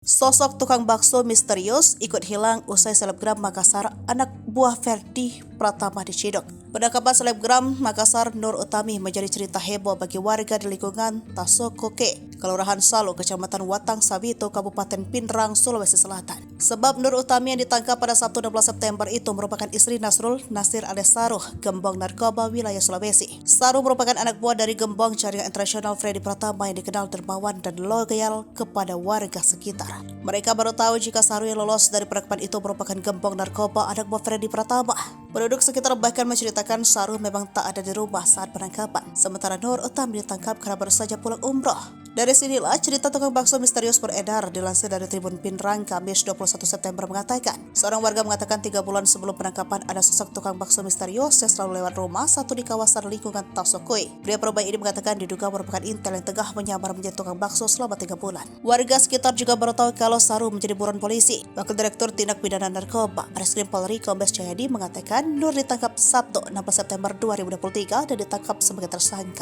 Sosok tukang bakso misterius ikut hilang usai selebgram Makassar anak buah Ferdi Pratama diciduk. Penangkapan selebgram Makassar Nur Utami menjadi cerita heboh bagi warga di lingkungan Tasokoke, Kelurahan Salo, Kecamatan Watang Sabito, Kabupaten Pindrang, Sulawesi Selatan. Sebab Nur Utami yang ditangkap pada Sabtu 16 September itu merupakan istri Nasrul Nasir alias Saruh, gembong narkoba wilayah Sulawesi. Saruh merupakan anak buah dari gembong jaringan internasional Ferdi Pratama yang dikenal dermawan dan loyal kepada warga sekitar. Mereka baru tahu jika Saruh yang lolos dari penangkapan itu merupakan gembong narkoba anak buah Ferdi Pratama. Penduduk sekitar bahkan menceritakan Saruh memang tak ada di rumah saat penangkapan, sementara Nur Utami ditangkap karena baru saja pulang umroh. Dari sinilah cerita tukang bakso misterius beredar. Dilansir dari Tribun Pindrang, Kamis 21 September mengatakan, seorang warga mengatakan 3 bulan sebelum penangkapan ada sosok tukang bakso misterius yang selalu lewat rumah satu di kawasan lingkungan Tasokoi. Pria Purba ini mengatakan diduga merupakan intel yang tengah menyamar menjadi tukang bakso selama 3 bulan. Warga sekitar juga baru tahu kalau Saruh menjadi buron polisi. Wakil Direktur Tindak Pidana Narkoba Bareskrim Polri Kombes Jayadi mengatakan Nur ditangkap Sabtu 16 September 2023 dan ditangkap sebagai tersangka.